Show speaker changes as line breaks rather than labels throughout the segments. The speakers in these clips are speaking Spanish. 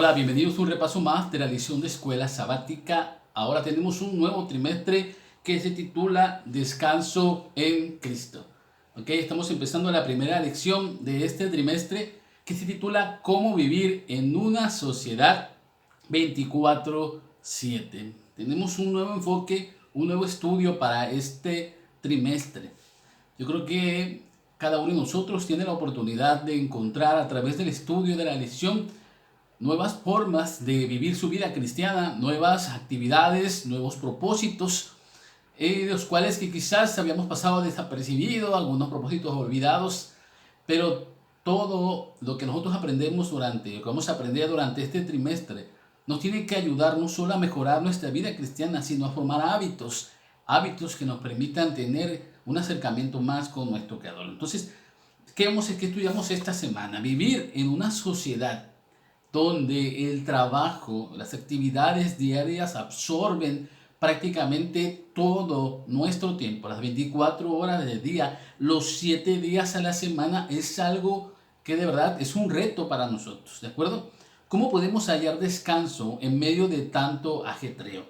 Hola, bienvenidos a un repaso más de la lección de escuela sabática. Ahora tenemos un nuevo trimestre que se titula Descanso en Cristo. Estamos empezando la primera lección de este trimestre que se titula Cómo vivir en una sociedad 24/7. Tenemos un nuevo enfoque, un nuevo estudio para este trimestre. Yo creo que cada uno de nosotros tiene la oportunidad de encontrar a través del estudio de la lección nuevas formas de vivir su vida cristiana, nuevas actividades, nuevos propósitos, de los cuales que quizás habíamos pasado desapercibido, algunos propósitos olvidados, pero todo lo que nosotros aprendemos que vamos a aprender durante este trimestre, nos tiene que ayudar no solo a mejorar nuestra vida cristiana, sino a formar hábitos que nos permitan tener un acercamiento más con nuestro Creador. Entonces, ¿qué estudiamos esta semana? Vivir en una sociedad donde el trabajo, las actividades diarias absorben prácticamente todo nuestro tiempo, las 24 horas del día, los 7 días a la semana, es algo que de verdad es un reto para nosotros, ¿de acuerdo? ¿Cómo podemos hallar descanso en medio de tanto ajetreo?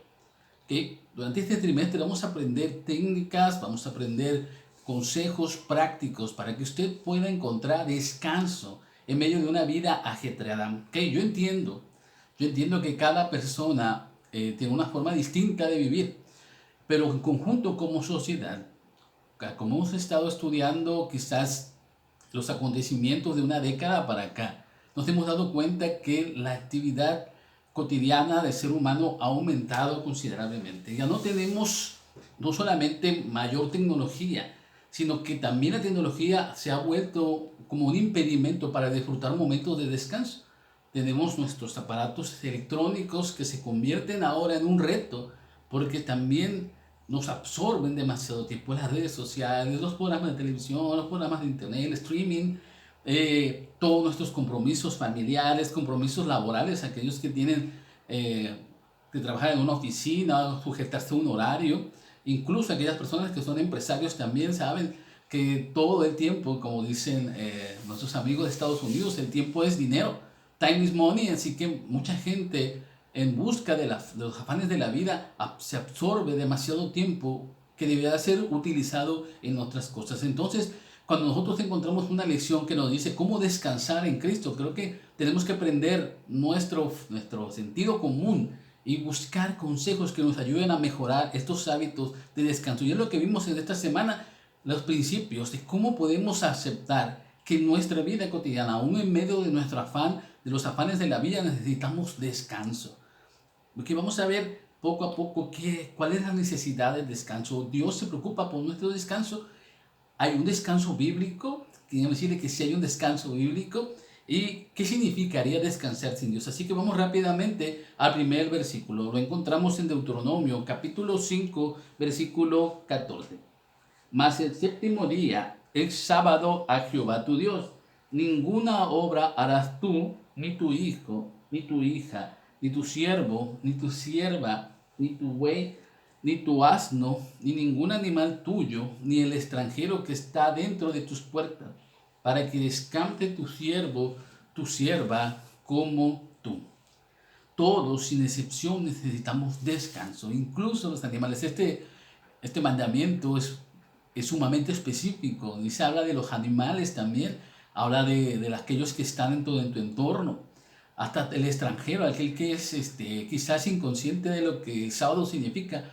Durante este trimestre vamos a aprender técnicas, vamos a aprender consejos prácticos para que usted pueda encontrar descanso en medio de una vida ajetreada. Yo entiendo que cada persona tiene una forma distinta de vivir, pero en conjunto como sociedad, como hemos estado estudiando quizás los acontecimientos de una década para acá, nos hemos dado cuenta que la actividad cotidiana del ser humano ha aumentado considerablemente. Ya no tenemos no solamente mayor tecnología, sino que también la tecnología se ha vuelto como un impedimento para disfrutar momentos de descanso. Tenemos nuestros aparatos electrónicos que se convierten ahora en un reto porque también nos absorben demasiado tiempo las redes sociales, los programas de televisión, los programas de internet, el streaming, todos nuestros compromisos familiares, compromisos laborales, aquellos que tienen que trabajar en una oficina, sujetarse a un horario, incluso aquellas personas que son empresarios también saben que todo el tiempo, como dicen nuestros amigos de Estados Unidos, el tiempo es dinero, time is money, así que mucha gente en busca de los afanes de la vida se absorbe demasiado tiempo que debería ser utilizado en otras cosas. Entonces, cuando nosotros encontramos una lección que nos dice cómo descansar en Cristo, creo que tenemos que aprender nuestro sentido común y buscar consejos que nos ayuden a mejorar estos hábitos de descanso. Y es lo que vimos en esta semana, los principios de cómo podemos aceptar que en nuestra vida cotidiana, aún en medio de nuestro afán, de los afanes de la vida, necesitamos descanso. Porque vamos a ver poco a poco cuál es la necesidad del descanso. Dios se preocupa por nuestro descanso. Hay un descanso bíblico, queremos decirle que si hay un descanso bíblico, y qué significaría descansar sin Dios. Así que vamos rápidamente al primer versículo. Lo encontramos en Deuteronomio, capítulo 5, versículo 14. Mas el séptimo día es sábado a Jehová tu Dios. Ninguna obra harás tú, ni tu hijo, ni tu hija, ni tu siervo, ni tu sierva, ni tu buey, ni tu asno, ni ningún animal tuyo, ni el extranjero que está dentro de tus puertas, para que descanse tu siervo, tu sierva, como tú. Todos, sin excepción, necesitamos descanso, incluso los animales. Este mandamiento es sumamente específico. Dice, habla de los animales también, habla de aquellos que están en tu entorno, hasta el extranjero, aquel que es quizás inconsciente de lo que sábado significa.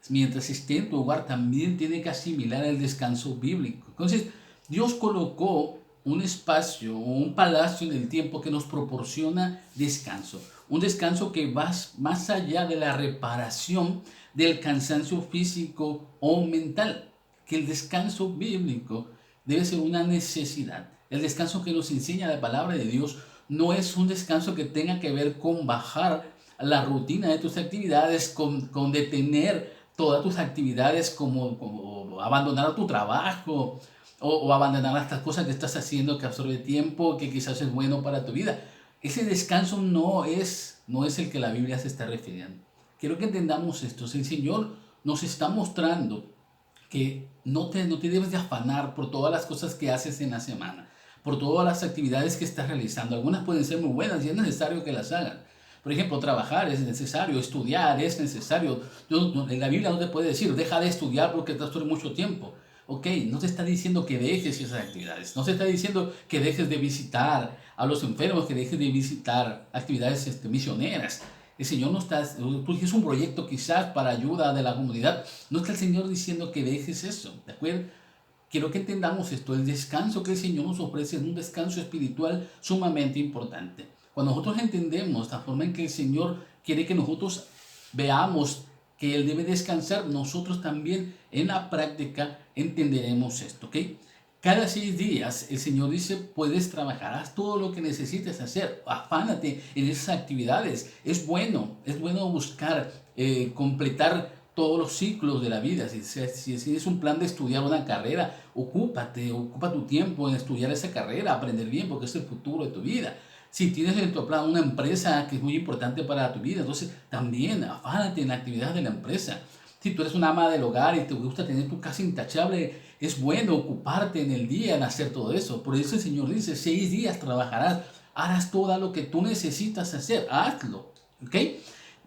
Mientras esté en tu hogar, también tiene que asimilar el descanso bíblico. Entonces, Dios colocó un espacio o un palacio en el tiempo que nos proporciona descanso. Un descanso que va más allá de la reparación del cansancio físico o mental. Que el descanso bíblico debe ser una necesidad. El descanso que nos enseña la palabra de Dios no es un descanso que tenga que ver con bajar la rutina de tus actividades, con detener todas tus actividades como abandonar tu trabajo o abandonar estas cosas que estás haciendo que absorbe tiempo, que quizás es bueno para tu vida. Ese descanso no es el que la Biblia se está refiriendo. Quiero que entendamos esto. El Señor nos está mostrando que no te debes de afanar por todas las cosas que haces en la semana, por todas las actividades que estás realizando. Algunas pueden ser muy buenas y es necesario que las hagas, Por ejemplo, trabajar es necesario, estudiar es necesario. En la Biblia no te puede decir, deja de estudiar porque te absorbe mucho tiempo. Ok, no te está diciendo que dejes esas actividades, no te está diciendo que dejes de visitar a los enfermos, que dejes de visitar actividades misioneras. El Señor no está, porque es un proyecto quizás para ayuda de la comunidad, no está el Señor diciendo que dejes eso, ¿de acuerdo? Quiero que entendamos esto, el descanso que el Señor nos ofrece es un descanso espiritual sumamente importante. Cuando nosotros entendemos la forma en que el Señor quiere que nosotros veamos que Él debe descansar, nosotros también en la práctica entenderemos esto, ¿ok? Cada 6 días el Señor dice, puedes trabajar, haz todo lo que necesites hacer, afánate en esas actividades. Es bueno buscar completar todos los ciclos de la vida. Si es un plan de estudiar una carrera, ocupa tu tiempo en estudiar esa carrera, aprender bien, porque es el futuro de tu vida. Si tienes en tu plan una empresa que es muy importante para tu vida, entonces también afánate en la actividad de la empresa. Si tú eres una ama del hogar y te gusta tener tu casa intachable, es bueno ocuparte en el día en hacer todo eso. Por eso el Señor dice, 6 días trabajarás, harás todo lo que tú necesitas hacer, hazlo, ¿ok?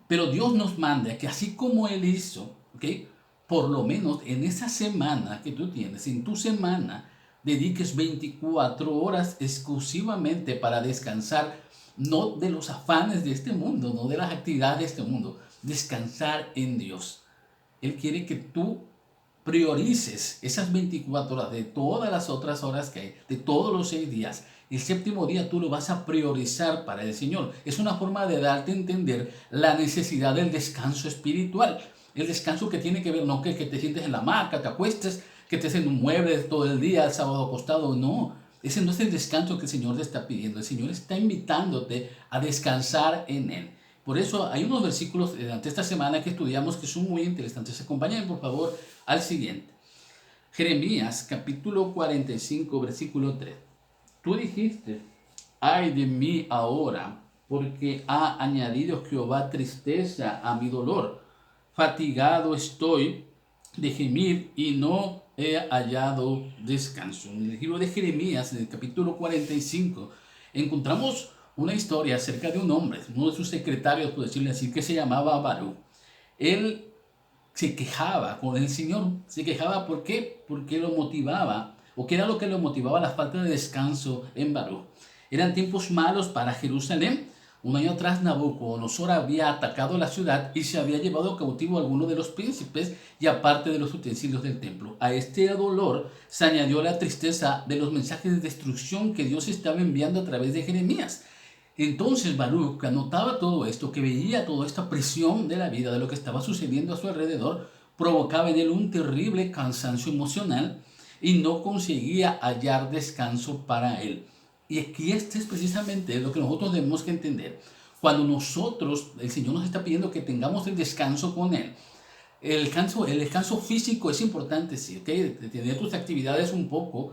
Pero Dios nos manda que así como Él hizo, ¿ok? Por lo menos en esa semana que tú tienes, en tu semana, dediques 24 horas exclusivamente para descansar, no de los afanes de este mundo, no de las actividades de este mundo, descansar en Dios. Él quiere que tú priorices esas 24 horas de todas las otras horas que hay, de todos los 6 días. El séptimo día tú lo vas a priorizar para el Señor. Es una forma de darte a entender la necesidad del descanso espiritual. El descanso que tiene que ver, no que te sientes en la hamaca, te acuestes, que te en un mueble todo el día, el sábado acostado, no. Ese no es el descanso que el Señor te está pidiendo. El Señor está invitándote a descansar en Él. Por eso hay unos versículos durante esta semana que estudiamos que son muy interesantes. Acompáñenme por favor al siguiente. Jeremías capítulo 45 versículo 3. Tú dijiste, ay de mí ahora, porque ha añadido Jehová tristeza a mi dolor. Fatigado estoy de gemir y no he hallado descanso. En el libro de Jeremías, en el capítulo 45, encontramos una historia acerca de un hombre, uno de sus secretarios, por decirle así, que se llamaba Baruch. Él se quejaba con el Señor. Se quejaba, ¿por qué? Porque lo motivaba, o qué era lo que lo motivaba, la falta de descanso en Baruch. Eran tiempos malos para Jerusalén. Un año atrás Nabucodonosor había atacado la ciudad y se había llevado cautivo a algunos de los príncipes y aparte de los utensilios del templo. A este dolor se añadió la tristeza de los mensajes de destrucción que Dios estaba enviando a través de Jeremías. Entonces Baruch anotaba todo esto, que veía toda esta presión de la vida, de lo que estaba sucediendo a su alrededor, provocaba en él un terrible cansancio emocional y no conseguía hallar descanso para él. Y aquí este es precisamente lo que nosotros tenemos que entender. Cuando nosotros, el Señor nos está pidiendo que tengamos el descanso con Él. El descanso físico es importante, sí, ¿ok? Tener tus actividades un poco,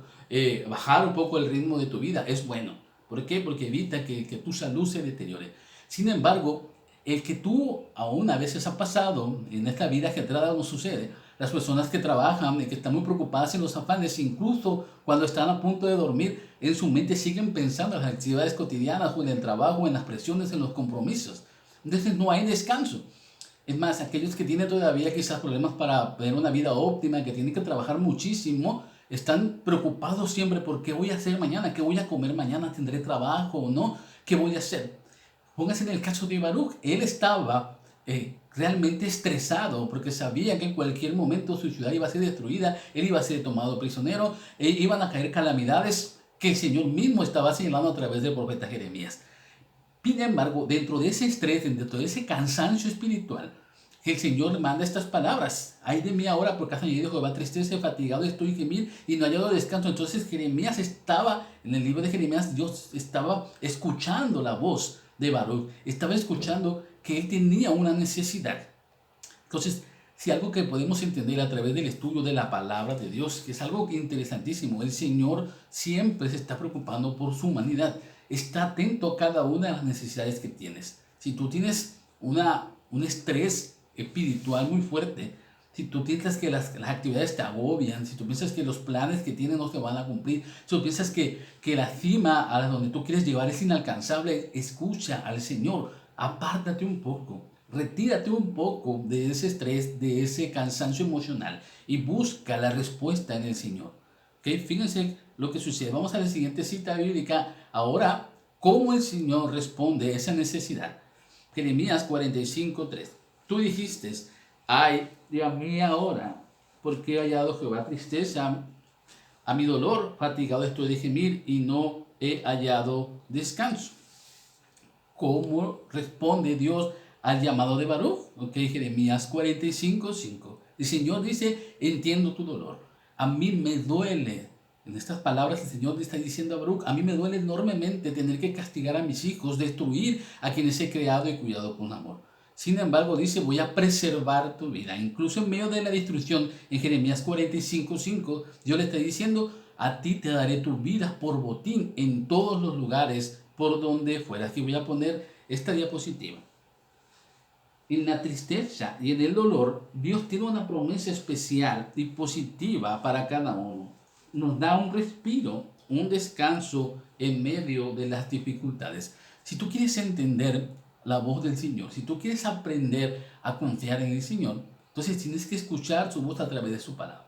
bajar un poco el ritmo de tu vida es bueno. ¿Por qué? Porque evita que tu salud se deteriore. Sin embargo, el que tú aún a veces ha pasado en esta vida ajetreada no sucede. Las personas que trabajan y que están muy preocupadas en los afanes, incluso cuando están a punto de dormir, en su mente siguen pensando en las actividades cotidianas o en el trabajo, en las presiones, en los compromisos. Entonces no hay descanso. Es más, aquellos que tienen todavía quizás problemas para tener una vida óptima, que tienen que trabajar muchísimo, están preocupados siempre por qué voy a hacer mañana, qué voy a comer mañana, tendré trabajo o no, qué voy a hacer. Póngase en el caso de Baruch, él estaba realmente estresado porque sabía que en cualquier momento su ciudad iba a ser destruida, él iba a ser tomado prisionero, iban a caer calamidades que el Señor mismo estaba señalando a través del profeta Jeremías. Sin embargo, dentro de ese estrés, dentro de ese cansancio espiritual, el Señor manda estas palabras. Ay de mí ahora, porque has añadido Jehová tristeza, fatigado estoy y gemir y no he hallado descanso. Entonces Jeremías estaba, en el libro de Jeremías, Dios estaba escuchando la voz de Baruch. Estaba escuchando que él tenía una necesidad. Entonces, si algo que podemos entender a través del estudio de la palabra de Dios, que es algo interesantísimo, el Señor siempre se está preocupando por su humanidad. Está atento a cada una de las necesidades que tienes. Si tú tienes un estrés espiritual muy fuerte, si tú piensas que las actividades te agobian, si tú piensas que los planes que tienes no te van a cumplir, si tú piensas que la cima a donde tú quieres llevar es inalcanzable, escucha al Señor. apártate un poco, retírate un poco de ese estrés, de ese cansancio emocional y busca la respuesta en el Señor. ¿Okay? Fíjense lo que sucede. Vamos a la siguiente cita bíblica. Ahora, ¿cómo el Señor responde a esa necesidad? Jeremías 45:3. Tú dijiste, ay, Dios mío, ahora, porque he hallado Jehová tristeza a mi dolor, fatigado estoy de gemir y no he hallado descanso. ¿Cómo responde Dios al llamado de Baruch? Jeremías 45:5. El Señor dice, entiendo tu dolor. A mí me duele. En estas palabras el Señor le está diciendo a Baruch, a mí me duele enormemente tener que castigar a mis hijos, destruir a quienes he creado y cuidado con amor. Sin embargo, dice, voy a preservar tu vida. Incluso en medio de la destrucción, en Jeremías 45:5, Dios le está diciendo, a ti te daré tu vida por botín en todos los lugares por donde fueras. Aquí voy a poner esta diapositiva. En la tristeza y en el dolor, Dios tiene una promesa especial y positiva para cada uno. Nos da un respiro, un descanso en medio de las dificultades. Si tú quieres entender la voz del Señor, si tú quieres aprender a confiar en el Señor, entonces tienes que escuchar su voz a través de su palabra.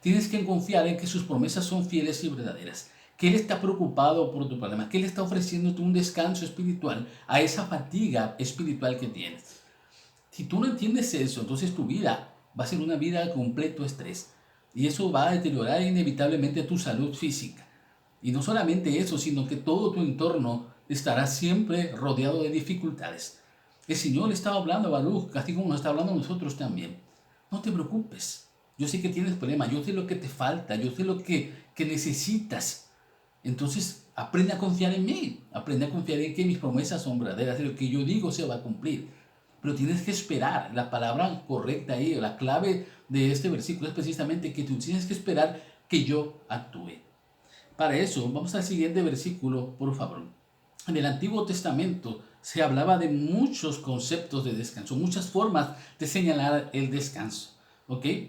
Tienes que confiar en que sus promesas son fieles y verdaderas, que Él está preocupado por tu problema, que Él está ofreciéndote un descanso espiritual a esa fatiga espiritual que tienes. Si tú no entiendes eso, entonces tu vida va a ser una vida de completo estrés. Y eso va a deteriorar inevitablemente tu salud física. Y no solamente eso, sino que todo tu entorno estará siempre rodeado de dificultades. El Señor estaba hablando a Baruch, así como nos está hablando a nosotros también. No te preocupes. Yo sé que tienes problemas, yo sé lo que te falta, yo sé lo que necesitas. Entonces, aprende a confiar en mí. Aprende a confiar en que mis promesas son verdaderas, y lo que yo digo se va a cumplir. Pero tienes que esperar. La palabra correcta ahí, la clave de este versículo es precisamente que tú tienes que esperar que yo actúe. Para eso, vamos al siguiente versículo, por favor. En el Antiguo Testamento se hablaba de muchos conceptos de descanso, muchas formas de señalar el descanso.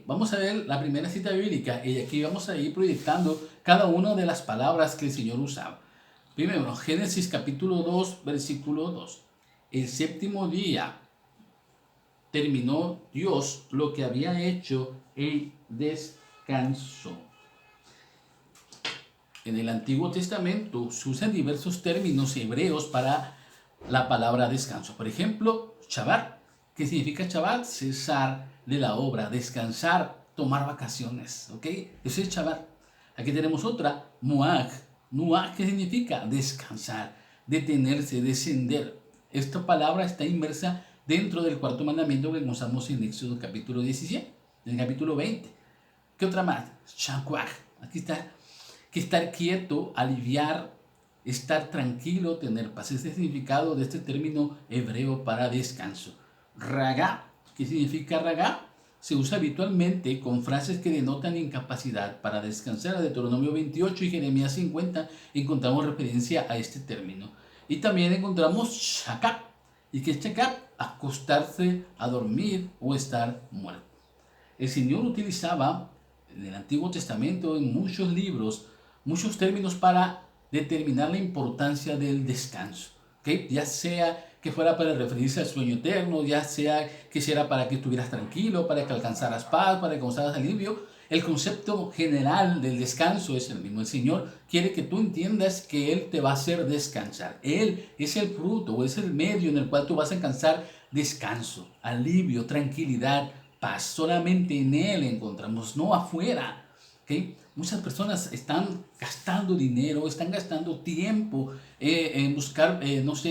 Vamos a ver la primera cita bíblica y aquí vamos a ir proyectando cada una de las palabras que el Señor usaba. Primero, Génesis capítulo 2, versículo 2. El séptimo día terminó Dios lo que había hecho y descansó. En el Antiguo Testamento se usan diversos términos hebreos para la palabra descanso. Por ejemplo, Shabbat. ¿Qué significa Shabbat? Cesar de la obra, descansar, tomar vacaciones. Eso es Shabbat. Aquí tenemos otra, Muaj. Muaj, ¿qué significa? Descansar, detenerse, descender. Esta palabra está inmersa dentro del cuarto mandamiento que encontramos en Éxodo capítulo 17, en el capítulo 20. ¿Qué otra más? Shakwaj. Aquí está. Que estar quieto, aliviar, estar tranquilo, tener paz. Es el significado de este término hebreo para descanso. Ragá. ¿Qué significa ragá? Se usa habitualmente con frases que denotan incapacidad. Para descansar, a Deuteronomio 28 y Jeremías 50 encontramos referencia a este término. Y también encontramos shakab. ¿Y qué es shakab? Acostarse, a dormir o estar muerto. El Señor utilizaba en el Antiguo Testamento, en muchos libros, muchos términos para determinar la importancia del descanso. Ya sea que fuera para referirse al sueño eterno, ya sea que sea para que estuvieras tranquilo, para que alcanzaras paz, para que alcanzaras alivio. El concepto general del descanso es el mismo. El Señor quiere que tú entiendas que Él te va a hacer descansar. Él es el fruto o es el medio en el cual tú vas a alcanzar descanso, alivio, tranquilidad, paz. Solamente en Él encontramos, no afuera. Muchas personas están gastando dinero, están gastando tiempo en buscar,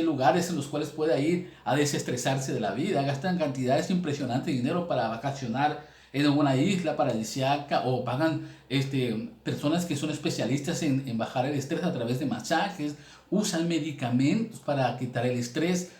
lugares en los cuales pueda ir a desestresarse de la vida. Gastan cantidades impresionantes de dinero para vacacionar en una isla paradisíaca o pagan personas que son especialistas en bajar el estrés a través de masajes, usan medicamentos para quitar el estrés,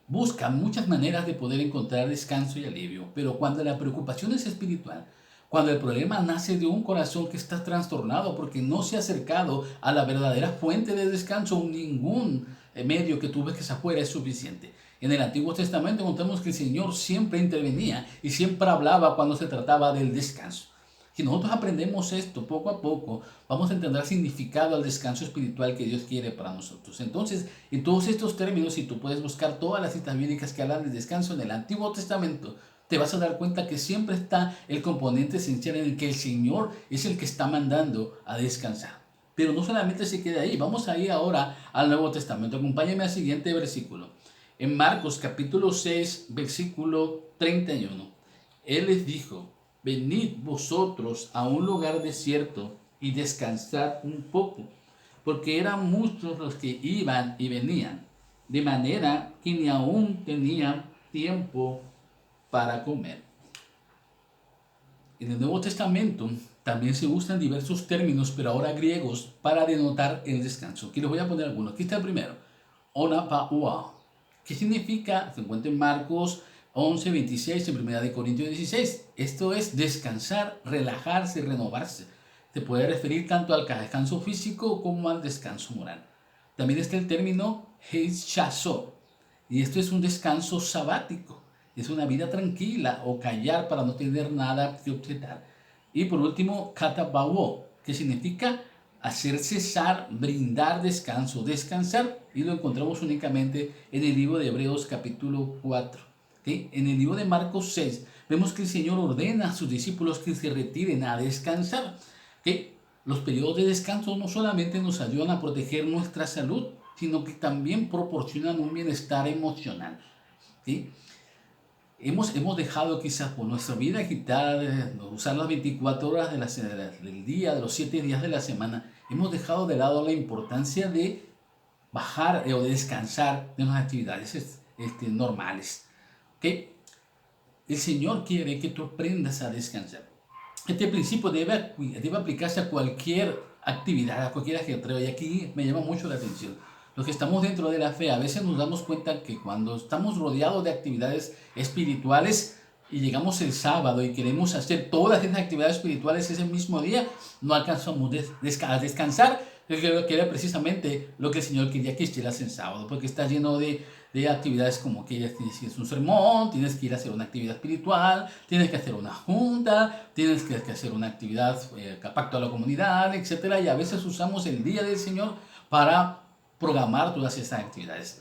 buscan muchas maneras de poder encontrar descanso y alivio. Pero cuando la preocupación es espiritual, cuando el problema nace de un corazón que está trastornado porque no se ha acercado a la verdadera fuente de descanso, ningún medio que tú busques afuera es suficiente. En el Antiguo Testamento encontramos que el Señor siempre intervenía y siempre hablaba cuando se trataba del descanso. Si nosotros aprendemos esto poco a poco, vamos a entender el significado al descanso espiritual que Dios quiere para nosotros. Entonces, en todos estos términos, si tú puedes buscar todas las citas bíblicas que hablan de descanso en el Antiguo Testamento, te vas a dar cuenta que siempre está el componente esencial en el que el Señor es el que está mandando a descansar. Pero no solamente se queda ahí, vamos a ir ahora al Nuevo Testamento. Acompáñame al siguiente versículo. En Marcos capítulo 6, versículo 31. Él les dijo: venid vosotros a un lugar desierto y descansad un poco, porque eran muchos los que iban y venían, de manera que ni aún tenían tiempo para comer. En el Nuevo Testamento también se usan diversos términos, pero ahora griegos, para denotar el descanso. Aquí les voy a poner algunos. Aquí está el primero: onapaua, que significa, se encuentra en Marcos 11, 26, en 1 Corintios 16. Esto es descansar, relajarse, renovarse. Se puede referir tanto al descanso físico como al descanso moral. También está el término heishaso, y esto es un descanso sabático. Es una vida tranquila o callar para no tener nada que objetar. Y por último, katabawo, que significa hacer cesar, brindar descanso, descansar, y lo encontramos únicamente en el libro de Hebreos capítulo 4. ¿Okay? En el libro de Marcos 6 vemos que el Señor ordena a sus discípulos que se retiren a descansar. ¿Okay? Los periodos de descanso no solamente nos ayudan a proteger nuestra salud, sino que también proporcionan un bienestar emocional. ¿Sí? Hemos dejado quizás por nuestra vida agitada, usar las 24 horas del día, de los 7 días de la semana, hemos dejado de lado la importancia de bajar o de descansar de las actividades normales. ¿Okay? El Señor quiere que tú aprendas a descansar. Este principio debe aplicarse a cualquier actividad, a cualquier ajetreo, y aquí me llama mucho la atención. Los que estamos dentro de la fe, a veces nos damos cuenta que cuando estamos rodeados de actividades espirituales y llegamos el sábado y queremos hacer todas esas actividades espirituales ese mismo día, no alcanzamos a descansar, que era precisamente lo que el Señor quería que hicieras el sábado, porque está lleno de actividades como que tienes que hacer un sermón, tienes que ir a hacer una actividad espiritual, tienes que hacer una junta, tienes que hacer una actividad pacto a la comunidad, etc. Y a veces usamos el día del Señor para programar todas esas actividades.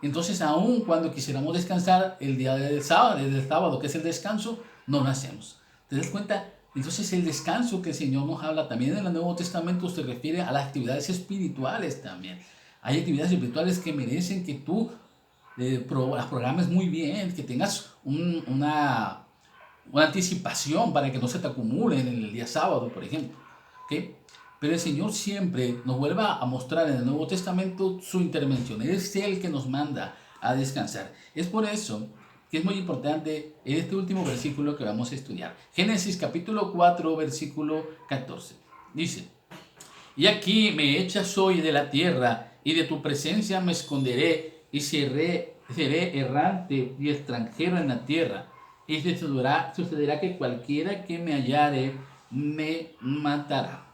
Entonces, aun cuando quisiéramos descansar el día del sábado, que es el descanso, no lo hacemos. ¿Te das cuenta? Entonces, el descanso que el Señor nos habla también en el Nuevo Testamento se refiere a las actividades espirituales también. Hay actividades espirituales que merecen que tú las programes muy bien, que tengas una anticipación para que no se te acumulen en el día sábado, por ejemplo. ¿Okay? Pero el Señor siempre nos vuelve a mostrar en el Nuevo Testamento su intervención. Él es el que nos manda a descansar. Es por eso que es muy importante este último versículo que vamos a estudiar. Génesis capítulo 4, versículo 14. Dice: y aquí me echas hoy de la tierra, y de tu presencia me esconderé, y seré errante y extranjero en la tierra. Y sucederá que cualquiera que me hallare me matará.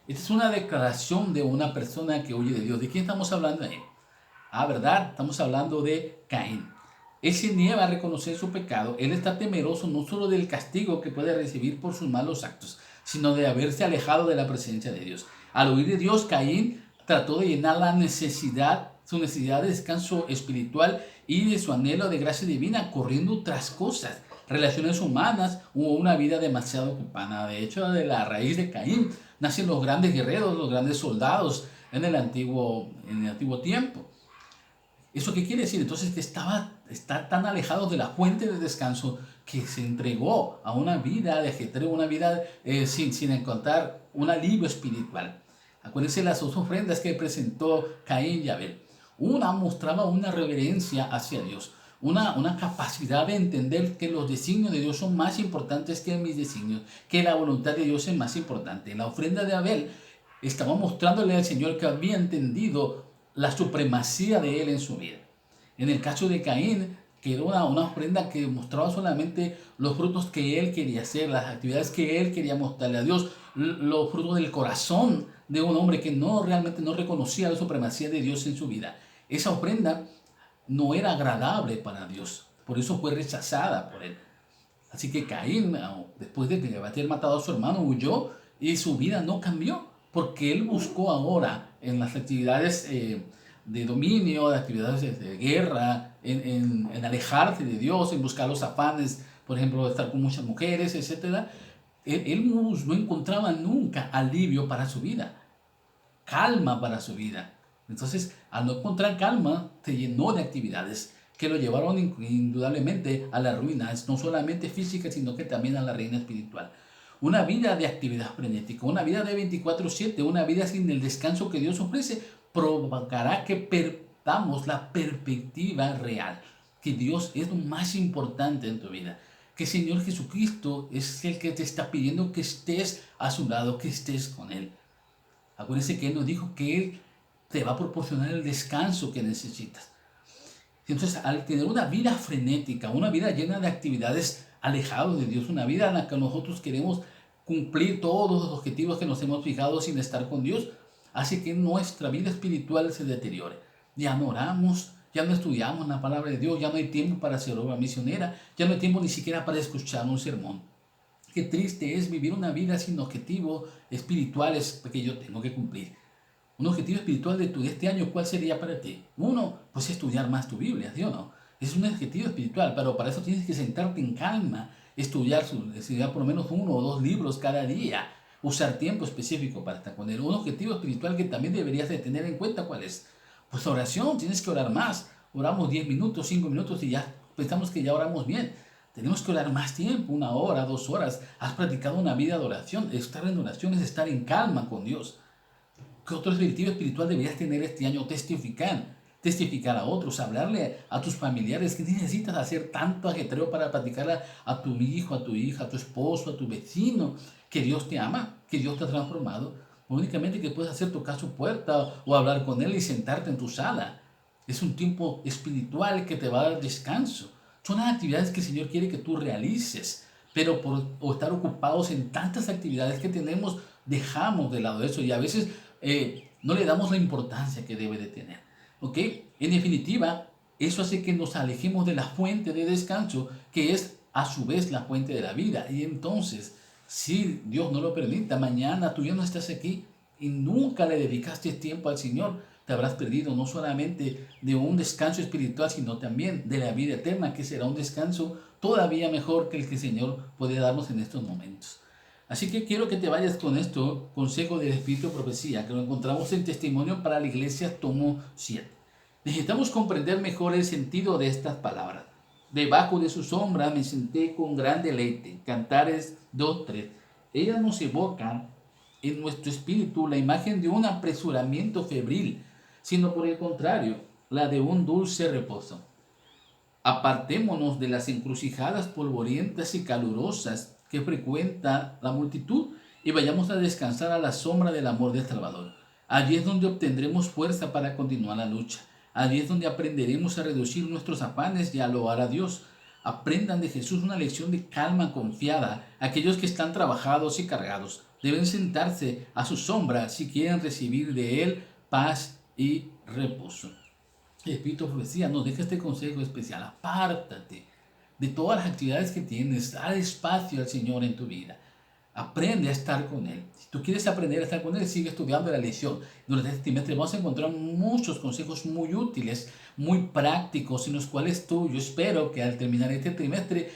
Esta es una declaración de una persona que huye de Dios. ¿De quién estamos hablando ahí? ¿Verdad? Estamos hablando de Caín. Él se niega a reconocer su pecado. Él está temeroso no solo del castigo que puede recibir por sus malos actos, sino de haberse alejado de la presencia de Dios. Al huir de Dios, Caín trató de llenar su necesidad de descanso espiritual y de su anhelo de gracia divina, corriendo tras cosas, relaciones humanas o una vida demasiado ocupada. De hecho, de la raíz de Caín nacen los grandes guerreros, los grandes soldados en el antiguo tiempo. ¿Eso qué quiere decir? Entonces que está tan alejado de la fuente de descanso que se entregó a una vida de ajetreo, una vida sin encontrar un alivio espiritual. Acuérdense las dos ofrendas que presentó Caín y Abel. Una mostraba una reverencia hacia Dios, una capacidad de entender que los designios de Dios son más importantes que mis designios, que la voluntad de Dios es más importante. En la ofrenda de Abel estaba mostrándole al Señor que había entendido la supremacía de él en su vida. En el caso de Caín, que era una ofrenda que mostraba solamente los frutos que él quería hacer, las actividades que él quería mostrarle a Dios, los frutos del corazón de un hombre que realmente no reconocía la supremacía de Dios en su vida. Esa ofrenda no era agradable para Dios, por eso fue rechazada por él. Así que Caín, después de que haber matado a su hermano, huyó y su vida no cambió, porque él buscó ahora en las actividades de dominio, de actividades de guerra, en alejarse de Dios, en buscar los afanes, por ejemplo, de estar con muchas mujeres, etcétera. Él no encontraba nunca alivio para su vida, calma para su vida. Entonces, al no encontrar calma, se llenó de actividades que lo llevaron indudablemente a la ruina, no solamente física, sino que también a la ruina espiritual. Una vida de actividad frenética, una vida de 24/7, una vida sin el descanso que Dios ofrece, provocará que perdamos la perspectiva real, que Dios es lo más importante en tu vida, que el Señor Jesucristo es el que te está pidiendo que estés a su lado, que estés con Él. Acuérdense que Él nos dijo que Él te va a proporcionar el descanso que necesitas. Entonces, al tener una vida frenética, una vida llena de actividades alejados de Dios, una vida en la que nosotros queremos cumplir todos los objetivos que nos hemos fijado sin estar con Dios, hace que nuestra vida espiritual se deteriore. Ya no oramos, ya no estudiamos la palabra de Dios, ya no hay tiempo para hacer obra misionera, ya no hay tiempo ni siquiera para escuchar un sermón. Qué triste es vivir una vida sin objetivos espirituales que yo tengo que cumplir. Un objetivo espiritual de este año, ¿cuál sería para ti? Uno, pues estudiar más tu Biblia, ¿sí o no? Es un objetivo espiritual, pero para eso tienes que sentarte en calma, estudiar por lo menos 1 o 2 libros cada día, usar tiempo específico para estar con él. Un objetivo espiritual que también deberías de tener en cuenta, ¿cuál es? Pues oración, tienes que orar más. Oramos 10 minutos, 5 minutos y ya pensamos que ya oramos bien. Tenemos que orar más tiempo, 1 hora, 2 horas. Has practicado una vida de oración. Estar en oración es estar en calma con Dios. ¿Qué otro objetivo espiritual deberías tener este año? Testificar a otros, hablarle a tus familiares. ¿Qué necesitas hacer tanto ajetreo para platicarle a tu hijo, a tu hija, a tu esposo, a tu vecino? Que Dios te ama, que Dios te ha transformado. Únicamente que puedes hacer tocar su puerta o hablar con Él y sentarte en tu sala. Es un tiempo espiritual que te va a dar descanso. Son las actividades que el Señor quiere que tú realices. Pero por estar ocupados en tantas actividades que tenemos, dejamos de lado eso y a veces no le damos la importancia que debe de tener. ¿Ok? En definitiva, eso hace que nos alejemos de la fuente de descanso, que es a su vez la fuente de la vida. Y entonces, si Dios no lo permita, mañana tú ya no estás aquí y nunca le dedicaste tiempo al Señor, te habrás perdido no solamente de un descanso espiritual, sino también de la vida eterna, que será un descanso todavía mejor que el que el Señor puede darnos en estos momentos. Así que quiero que te vayas con esto, consejo del Espíritu de Profecía, que lo encontramos en Testimonio para la Iglesia, tomo 7. Necesitamos comprender mejor el sentido de estas palabras. Debajo de su sombra me senté con gran deleite. Cantares 2:3. Ellas nos evocan en nuestro espíritu la imagen de un apresuramiento febril, sino por el contrario, la de un dulce reposo. Apartémonos de las encrucijadas polvorientas y calurosas que frecuenta la multitud y vayamos a descansar a la sombra del amor del Salvador. Allí es donde obtendremos fuerza para continuar la lucha. Allí es donde aprenderemos a reducir nuestros afanes y a loar a Dios. Aprendan de Jesús una lección de calma confiada. Aquellos que están trabajados y cargados deben sentarse a su sombra si quieren recibir de Él paz y reposo. El Espíritu de Profecía nos deja este consejo especial. Apártate de todas las actividades que tienes. Da espacio al Señor en tu vida. Aprende a estar con Él. Si tú quieres aprender a estar con Él, sigue estudiando la lección. Durante este trimestre vamos a encontrar muchos consejos muy útiles, muy prácticos, en los cuales yo espero que al terminar este trimestre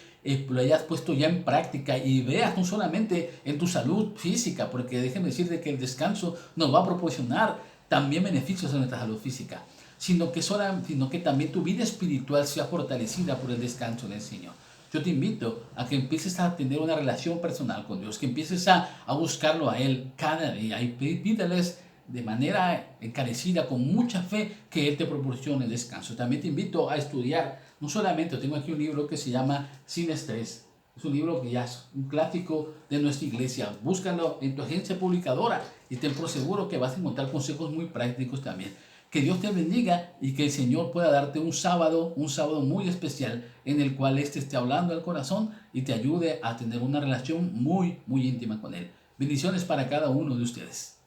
lo hayas puesto ya en práctica y veas no solamente en tu salud física, porque déjame decirte que el descanso nos va a proporcionar también beneficios en nuestra salud física, sino que también tu vida espiritual sea fortalecida por el descanso del Señor. Yo te invito a que empieces a tener una relación personal con Dios, que empieces a buscarlo a Él cada día y pídeles de manera encarecida, con mucha fe, que Él te proporcione descanso. También te invito a estudiar, no solamente, tengo aquí un libro que se llama Sin Estrés. Es un libro que ya es un clásico de nuestra iglesia. Búscalo en tu agencia publicadora y ten por seguro que vas a encontrar consejos muy prácticos también. Que Dios te bendiga y que el Señor pueda darte un sábado muy especial en el cual te esté hablando al corazón y te ayude a tener una relación muy, muy íntima con Él. Bendiciones para cada uno de ustedes.